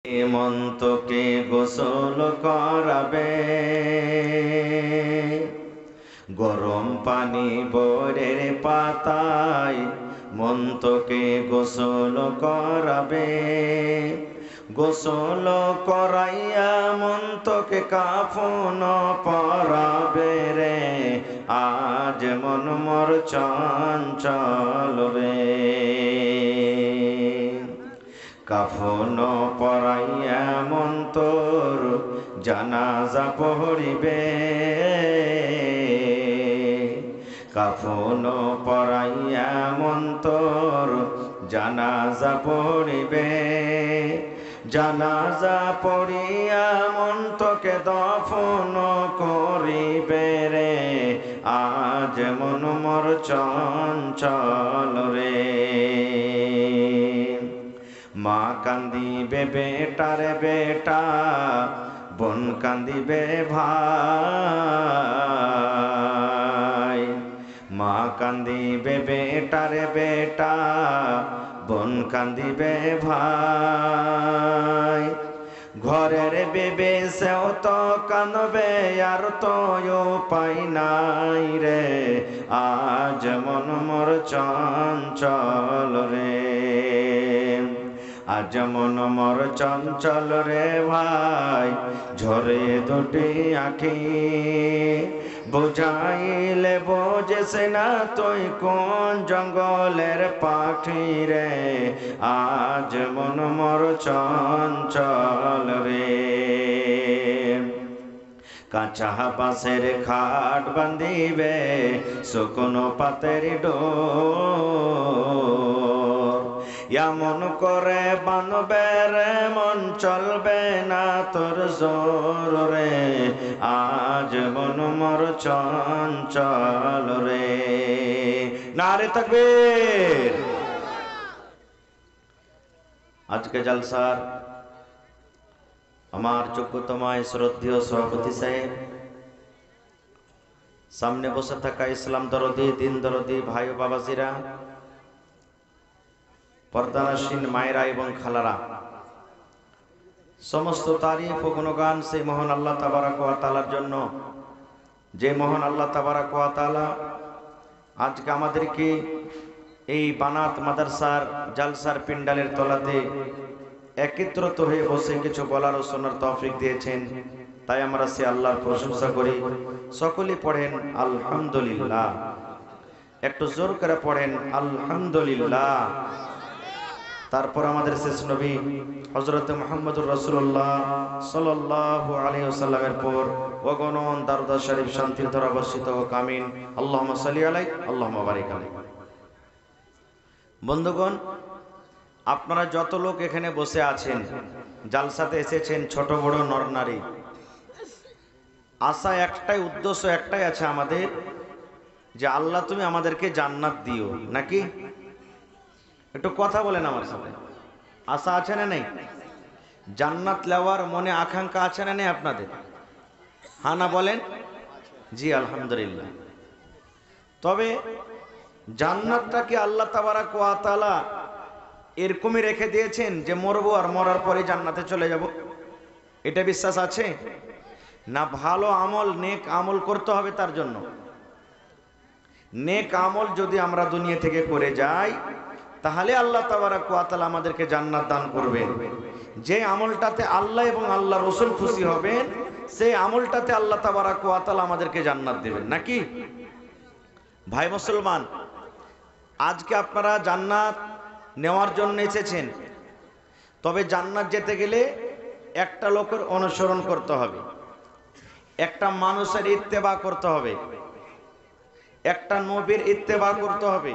হেমন্তকে গোসল করাবে, গরম পানি বরের পাতায় মন্তকে গোসল করাবে। গোসল করাইয়া মন্তকে কাফন পরাবে রে, আজ মন মোর চঞ্চল রে। কাফন পরাইয়া মন্তর জানাজা পড়িবে, কাফন পরাইয়া মন্তর জানাজা পড়িবে। জানাজা পড়িয়া মন্তকে দফন করিবে রে, আজ মন মোর চঞ্চল রে। মা কান্দিবে বেটার বেটা, বোন কান্দিবে ভাই। মা কান্দিবে বেটার বেটা, বোন কান্দিবে ভাই। ঘরের বেবে সেও তো কাঁদবে, আর তো উপায় নাই রে, আজ মন মোর চঞ্চল রে। আজ মন মোর চঞ্চল রে ভাই, ঝরে দুটি আঁখি। বুঝাইলে বোঝেস না তুই কোন জঙ্গলের পাখি রে, আজ মন মোর চঞ্চল রে। কাঁচা বাঁশের খাট বান্ধিবে, শুকনো পাতের ডোর। এমন করে বানবে রে, মন চলবে না তোর জোর রে, আজ মন মোর চঞ্চল রে। নারে তাকবীর। আজকে জলসার আমার যোগ্যতমায় শ্রদ্ধেয় সভাপতি সাহেব, সামনে বসে থাকা ইসলাম দরদি, দিন দরদি ভাই ও বাবাজিরা, পর্দানসীন মায়েরা এবং খালারা, সমস্ত তারিফ ও গুণগান সেই মহান আল্লাহ তাবারাক ওয়া তাআলার জন্য, যে মহান আল্লাহ তাবারাক ওয়া তাআলা আজকে আমাদেরকে এই বানাত মাদ্রাসার জালসার পিন্ডালের তলাতে একত্রিত হয়ে বসে কিছু বলার ও শোনার তৌফিক দিয়েছেন। তাই আমরা সে আল্লাহর প্রশংসা করি। সকলে পড়েন আলহামদুলিল্লাহ। একটু জোর করে পড়েন আলহামদুলিল্লাহ। তারপর আমাদের শেষ নবী হযরত মুহাম্মদুর রাসূলুল্লাহ সাল্লাল্লাহু আলাইহি ওয়াসাল্লামের পর অগণন দরুদ শরীফ শান্তির ধারা বর্ষিত হোক, আমিন। আল্লাহুম্মা সাল্লি আলাইহি আল্লাহুম্মা বারিক আলাইহি। বন্ধুগণ, আপনারা যত লোক এখানে বসে আছেন, জালসাতে এসেছেন, ছোট বড় নর নারী, আশা একটাই, উদ্দেশ্য একটাই আছে আমাদের, যে আল্লাহ তুমি আমাদেরকে জান্নাত দিও। নাকি? একটু কথা বলেন আমার সাথে। আশা আছে না নেই? জান্নাত নেওয়ার মনে আকাঙ্ক্ষা আছে না নেই আপনাদের? হ্যাঁ না বলেন? জি আলহামদুলিল্লাহ। তবে জান্নাতটাকে আল্লাহ তাবারাক ওয়া তাআলা এরকমই রেখে দিয়েছেন যে মরবো আর মরার পরে জান্নাতে চলে যাব, এটা বিশ্বাস আছে না? ভালো আমল, নেক আমল করতে হবে। তার জন্য নেক আমল যদি আমরা দুনিয়া থেকে করে যাই, তাহলে আল্লাহ তাবারাক ওয়া তাআলা আমাদেরকে জান্নাত দান করবেন। যে আমলটাতে আল্লাহ এবং আল্লাহ রাসূল খুশি হবেন, সেই আমলটাতে আল্লাহ তাবারাক ওয়া তাআলা আমাদেরকে জান্নাত দেবেন। নাকি ভাই মুসলমান? আজকে আপনারা জান্নাত নেওয়ার জন্য এসেছেন, তবে জান্নাত যেতে গেলে একটা লোকের অনুসরণ করতে হবে, একটা মানুষের ইত্তেবা করতে হবে, একটা নবীর ইত্তেবা করতে হবে।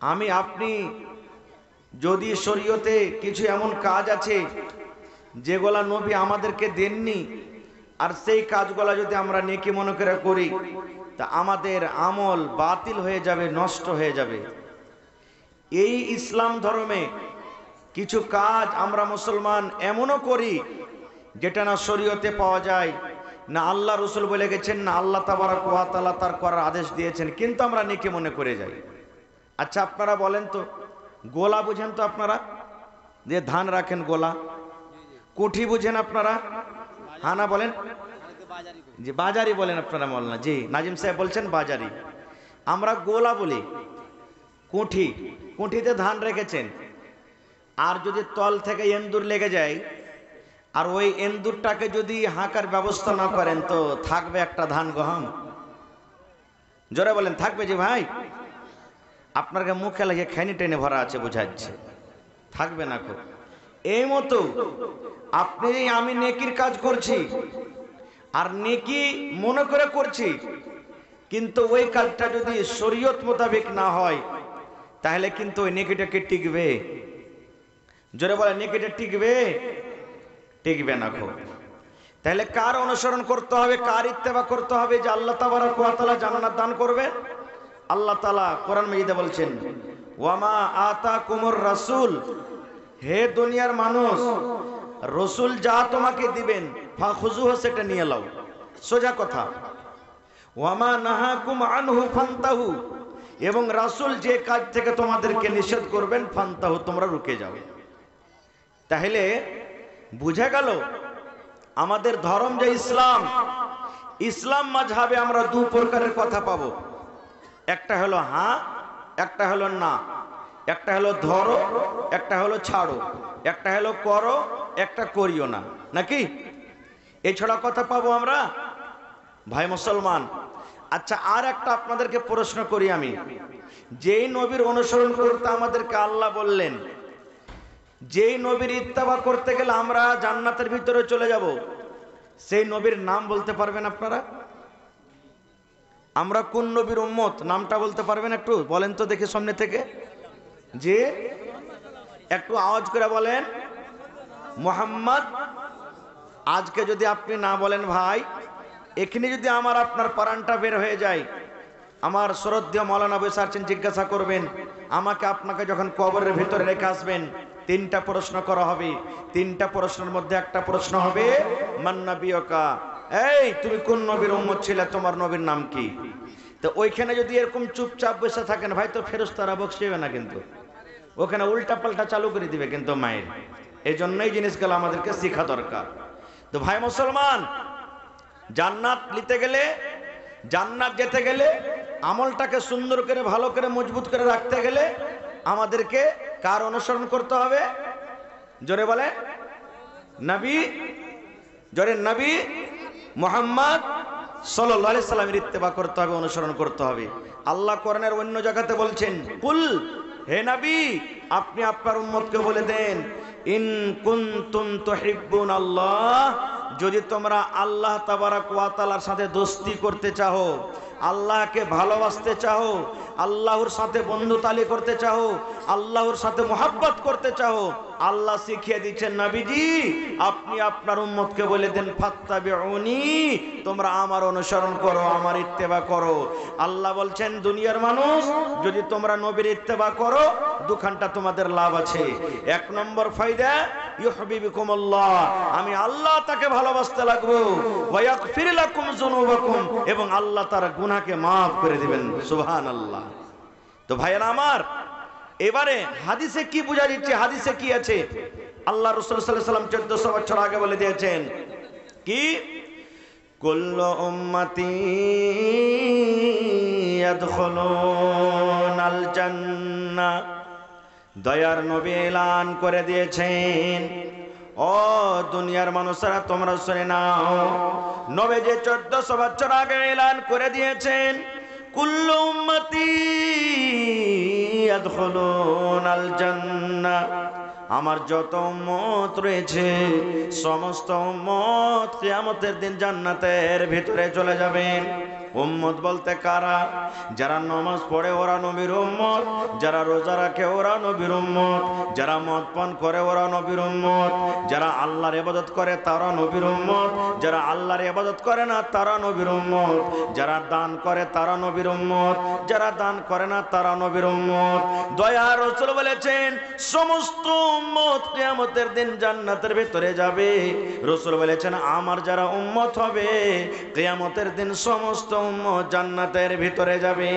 আমি আপনি যদি শরীয়তে কিছু এমন কাজ আছে যেগুলা নবী আমাদেরকে দেননি, আর সেই কাজগুলা যদি আমরা নেকি মনে করে করি, তা আমাদের আমল বাতিল হয়ে যাবে, নষ্ট হয়ে যাবে। এই ইসলাম ধর্মে কিছু কাজ আমরা মুসলমান এমনও করি যেটা না শরীয়তে পাওয়া যায়, না আল্লাহ রসুল বলে গেছেন, না আল্লাহ তাবারাক ওয়া তাআলা তার করার আদেশ দিয়েছেন, কিন্তু আমরা নেকি মনে করে যাই। আচ্ছা আপনারা বলেন তো, গোলা বুঝেন তো আপনারা? যে ধান রাখেন গোলা, কুঠি বুঝেন আপনারা? হ্যাঁ না বলেন? জি বাজারি বলেন আপনারা মৌলানা। জি নাজিম সাহেব বলছেন বাজারি, আমরা গোলা বলি। কুঠি, কুঠিতে ধান রেখেছেন, আর যদি তল থেকে এন্দুর লেগে যায় আর ওই এন্দুরটাকে যদি হাঁকার ব্যবস্থা না করেন তো থাকবে একটা ধান গহম? জোরে বলেন থাকবে? যে ভাই আপনাকে মুখে লাগে খেনি টেনে ভরা আছে বোঝাচ্ছে, থাকবে না খুব। এই মতো আপনি আমি নেকির কাজ করছি আর নেকি মনে করে করছি, কিন্তু ওই কাজটা যদি শরীয়ত মোতাবেক না হয় তাহলে কিন্তু ওই নেকিটাকে টিকবে? জোরে বলে নেকিটা টিকবে? টিকবে না খুব। তাহলে কার অনুসরণ করতে হবে, কার ইত্তেবা করতে হবে যে আল্লাহ তাবারক ওয়া তাআলা জান্নাত দান করবেন? আল্লাহ তাআলা কোরআন মাজিদে বলছেন ওয়ামা আতাকুমুর রাসূল, হে দুনিয়ার মানুষ রসুল যা তোমাকে দিবেন ফাখুযুহু, সেটা নিয়ে নাও, সোজা কথা। ওয়ামা নাহাকুম আনহু ফান্তাহু, এবং রাসূল যে কাজ থেকে তোমাদেরকে নিষেধ করবেন ফান্তাহু, তোমরা রুকে যাও। তাহলে বুঝা গেল আমাদের ধর্ম যে ইসলাম, ইসলাম মাযহাবে আমরা দু প্রকারের কথা পাবো, একটা হলো হ্যাঁ, একটা হলো না, একটা হলো ধরো, একটা হলো ছাড়ো, একটা হলো করো, একটা করিও না, নাকি? এছাড়া কথা পাবো আমরা ভাই মুসলমান। আচ্ছা আর একটা আপনাদেরকে প্রশ্ন করি আমি, যেই নবীর অনুসরণ করতে আমাদেরকে আল্লাহ বললেন, যেই নবীর ইত্তেবা করতে গেলে আমরা জান্নাতের ভিতরে চলে যাব, সেই নবীর নাম বলতে পারবেন আপনারা? আমরা কোন নবীর উম্মত নামটা বলতে পারবেন? একটু বলেন তো দেখি সামনে থেকে, যে একটু আওয়াজ করে বলেন মুহাম্মদ। আজকে যদি আপনি না বলেন ভাই, এখানে যদি আমার আপনার প্রাণটা বের হয়ে যায়, আমার শ্রদ্ধেয় মাওলানা বসে আছেন, জিজ্ঞাসা করবেন আমাকে আপনাকে যখন কবরের ভিতরে রেখে আসবেন, তিনটা প্রশ্ন করা হবে। তিনটা প্রশ্নের মধ্যে একটা প্রশ্ন হবে মান নাবিয়ুকা, এই তুমি কোন নবীর উম্মত ছিলে, তোমার নবীর নাম কি? তো ওইখানে যদি এরকম চুপচাপ বসে থাকেন ভাই, তো ফেরেশতারা বকশিবে না, কিন্তু ওখানে উল্টা পাল্টা চালু করে দিবে কিন্তু মায়ের। এই জন্যই জিনিসগুলো আমাদেরকে শেখা দরকার। তো ভাই মুসলমান, জান্নাত নিতে গেলে, জান্নাত যেতে গেলে, আমলটাকে সুন্দর করে ভালো করে মজবুত করে রাখতে গেলে আমাদেরকে কার অনুসরণ করতে হবে? জোরে বলে নবী, জোরে নবী মুহাম্মদ সাল্লাল্লাহু আলাইহি সাল্লামের ইত্তেবা করতে হবে, অনুসরণ করতে হবে। আল্লাহ কোরআনের অন্য জায়গাতে বলছেন কুল, হে নবী আপনি আপনার উম্মতকে বলে দেন ইন কুনতুম তুহিব্বুনাল্লাহ, যদি তোমরা আল্লাহ তাবারক ওয়া তাআলার সাথে দোস্তি করতে চাও, আল্লাহকে ভালোবাসতে চাও, আল্লাহর সাথে বন্ধুতালি করতে চাও, আল্লাহর সাথে মোহাব্বত করতে চাও, আল্লাহ শিখিয়ে দিচ্ছেন নবীজি আপনি আপনার উম্মতকে বলে দেন ফাত্তাবিউনি, তোমরা আমার অনুসরণ করো, আমার ইত্তেবা করো। আল্লাহ বলছেন দুনিয়ার মানুষ যদি তোমরা নবীর ইত্তেবা করো দুখানটা তোমাদের লাভ আছে। এক নম্বর ফায়দা ইউহিব্বুকুমুল্লাহ, আমি আল্লাহ তাকে ভালোবাসতে লাগবো, ওয়া ইয়াগফির লাকুম যুনুবাকুম, এবং আল্লাহ তার গুনাহকে maaf করে দিবেন। সুবহানাল্লাহ। তো ভাইয়েরা আমার, এবারে হাদিসে কি বোঝা যাচ্ছে, হাদিসে কি আছে? আল্লাহ রাসূল সাল্লাল্লাহু আলাইহি ওয়াসাল্লাম 1400 বছর আগে বলে দিয়েছেন কি, কুল্লু উম্মতি ইয়াদখুলুনাল জান্নাহ, দয়ার নবী এলান করে দিয়েছেন ও দুনিয়ার মানুষেরা তোমরা শুনে নাও, নবী যে 1400 বছর আগে এলান করে দিয়েছেন কুল্লু উম্মতি ইয়াদখুলুনাল জান্নাহ, আমার যত উম্মত রয়েছে সমস্ত উম্মত কিয়ামতের দিন জান্নাতের ভিতরে চলে যাবেন। উম্মত বলতে কারা? যারা নামাজ পড়ে ওরা নবীর উম্মত, যারা রোজা রাখে ওরা নবীর উম্মত, যারা মদ পান করে ওরা নবীর উম্মত, যারা আল্লাহর ইবাদত করে তারা নবীর উম্মত, যারা আল্লাহর ইবাদত করে না তারা নবীর উম্মত, যারা দান করে তারা নবীর উম্মত, যারা দান করে না তারা নবীর উম্মত। দয়ার রাসূল বলেছেন সমস্ত উম্মত কিয়ামতের দিন জান্নাতের ভিতরে যাবে। রাসূল বলেছেন আমার যারা উম্মত হবে কিয়ামতের দিন সমস্ত উম্মত জান্নাতের ভিতরে যাবে।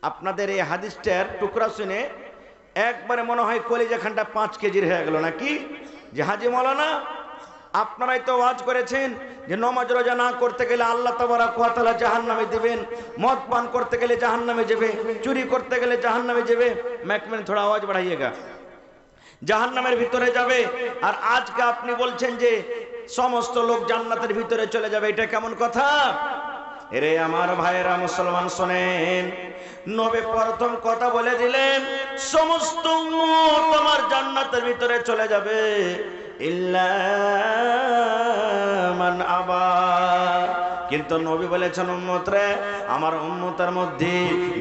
আপনাদের এই হাদিসটার টুকরা শুনে একবারে মনে হয় কলিজাখানটা 5 কেজির হয়ে গেল নাকি। যে হাজি মাওলানা আপনারাই তো ওয়াজ করেছেন যে নামাজ রোজা না করতে গেলে আল্লাহ তাবারক ওয়া তাআলা জাহান্নামে দিবেন, মদ পান করতে গেলে জাহান্নামে যাবে, চুরি করতে গেলে জাহান্নামে যাবে। मैकमैन थोड़ा आवाज बढ़ाइएगा। জাহান্নামের ভিতরে যাবে। আর আজকে আপনি বলছেন যে সমস্ত লোক জান্নাতের ভিতরে চলে যাবে, এটা কেমন কথা? এরে আমার ভাইয়েরা মুসলমান শোনেন, নবী প্রথম কথা বলে দিলেন সমস্ত উম্মত আমার জান্নাতের ভিতরে চলে যাবে ইল্লা মান আবা। কিন্তু নবী বলেছেন উম্মতরে, আমার উম্মতের মধ্যে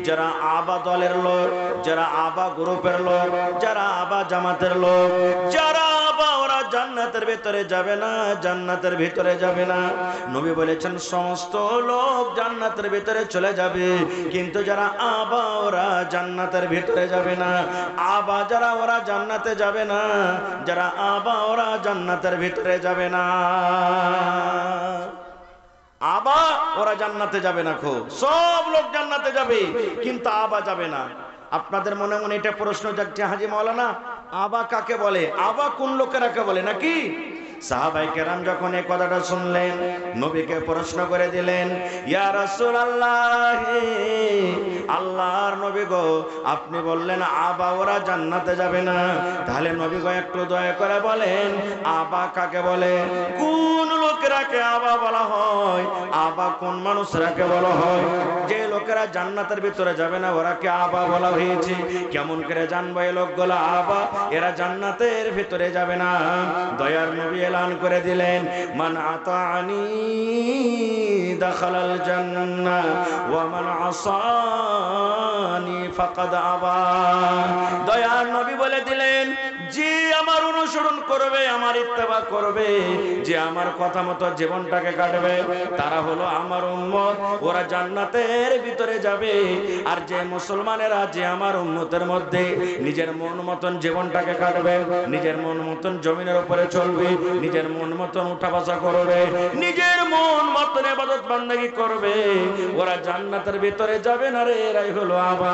যারা আবা দলের লোক, যারা আবা গ্রুপের লোক, যারা আবা জামাতের লোক, যারা আবা ওরা জান্নাতের ভিতরে যাবে না, জান্নাতের ভিতরে যাবে না। নবী বলেছেন সমস্ত লোক জান্নাতের ভিতরে চলে যাবে, কিন্তু যারা আবা ওরা জান্নাতের ভিতরে যাবে না। আবা যারা ওরা জান্নাতে যাবে না, যারা আবা ওরা জান্নাতের ভিতরে যাবে না। আবা ওরা জান্নাতে যাবে না, খো সব লোক জান্নাতে যাবে কিন্তু আবা যাবে না। আপনাদের মনে মনে এটা প্রশ্ন জাগছে, হাজি মাওলানা আবা কাকে বলে, আবা কোন লোকেরাকে বলে নাকি? সাহাবায়ে কেরাম যখন এই কথাটা শুনলেন নবীকে প্রশ্ন করে দিলেন, ইয়া রাসূলুল্লাহ, আল্লাহর নবী গো আপনি বললেন আবা ওরা জান্নাতে যাবে না, তাহলে নবী গো একটু দয়া করে বলেন আবা কাকে বলে, কোন লোকেরাকে আবা বলা হয়, আবা কোন মানুষরাকে বলা হয়? যে লোকেরা জান্নাতের ভিতরে যাবে না ওরাকে আবা বলা হয়েছে। কেমন করে জানবো এই লোকগুলো আবা, এরা জান্নাতের ভিতরে যাবে না? দয়ার নবী এলান করে দিলেন, মান আতানি দাখালাল জান্নাহ ওয়া মান আসানি ফাকাদ আবা। দয়ার নবী বলে দিলেন, যে আমার অনুসরণ করবে, আমার ইত্তেবা করবে, যে আমার কথা মতো জীবনটাকে কাটবে, তারা হলো আমার উম্মত, ওরা জান্নাতের ভিতরে যাবে। আর যে মুসলমানেরা যে আমার উম্মতের মধ্যে নিজের মন মতন জীবনটাকে কাটবে, নিজের মন মতন জমিনের উপরে চলবে, নিজের মন মতন উঠা বসা করবে, নিজের মন মতন ইবাদত বান্দাগি করবে, ওরা জান্নাতের ভিতরে যাবে না রে, এরাই হলো আবা।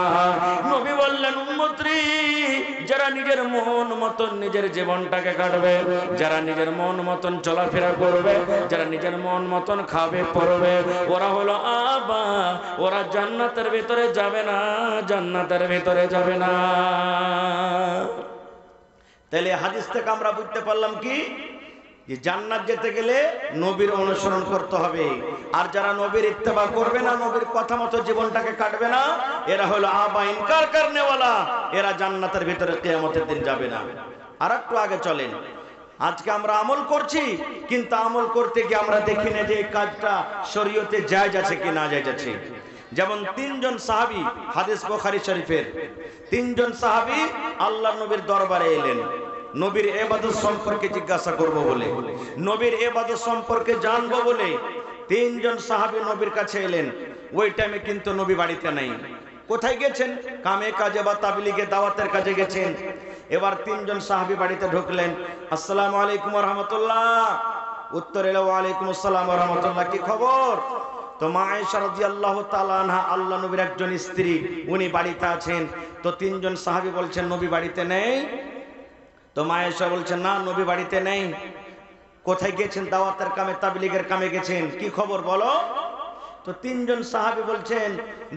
নবী বললেন উম্মতরি, যারা নিজের মন মতন নিজের জীবনটাকে কাটবে, যারা নিজের মন মতন চলাফেরা করবে, যারা নিজের মন মতন খাবে পড়বে, ওরা হলো আবা, ওরা জান্নাতের ভিতরে যাবে না, জান্নাতের ভিতরে যাবে না। তাহলে হাদিস থেকে আমরা বুঝতে পারলাম কি, যে জান্নাত যেতে গেলে নবীর অনুসরণ করতে হবে। আর যারা নবীর ইত্তেবা করবে না, নবীর কথা মতো জীবনটাকে কাটবে না, এরা হলো আবা ইনকার করনেওয়ালা, এরা জান্নাতের ভিতরে কিয়ামতের দিন যাবে না। আর একটু আগে চলেন, আজকে আমরা আমল করছি, কিন্তু আমল করতে গিয়ে আমরা দেখি না যে এই কাজটা শরীয়তে জায়েজ আছে কি না জায়েজ আছে। যেমন 3 জন সাহাবী, হাদিস বুখারী শরীফের, 3 জন সাহাবী আল্লাহর নবীর দরবারে এলেন নবীর ইবাদত সম্পর্কে জিজ্ঞাসা করব বলে, নবীর ইবাদত সম্পর্কে জানবো বলে 3 জন সাহাবী নবীর কাছে এলেন। ওই টাইমে কিন্তু নবী বাড়িতে নাই। কোথায় গেছেন? কামে কাজে বা তাবলীগে দাওয়াতের কাজে গেছেন। এবার 3 জন সাহাবী বাড়িতে ঢুকলেন, আসসালামু আলাইকুম ওয়া রাহমাতুল্লাহ। উত্তর এলো ওয়া আলাইকুম আসসালাম ওয়া রাহমাতুল্লাহ, কি খবর? তো মা আয়েশা রাদিয়াল্লাহু তাআলা আনহা আল্লাহ নবীর একজন স্ত্রী, উনি বাড়িতে আছেন। তো 3 জন সাহাবী বলছেন নবী বাড়িতে নেই। তো মা আয়েশা বলছেন না, নবী বাড়িতে নেই। কোথায় গেছেন? দাওয়াতের কামে তাবলীগের কামে গেছেন, কি খবর বলো? তো 3 জন সাহাবী বলছেন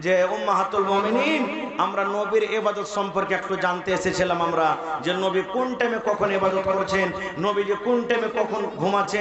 যে উম্মাহাতুল মুমিনিন, আমরা নবীর ইবাদত সম্পর্কে একটু জানতে এসেছিলাম, আমরা যে নবী কোন টাইমে কখন ইবাদত করেছেন, নবী যে কোন টাইমে কখন ঘুমাচ্ছেন।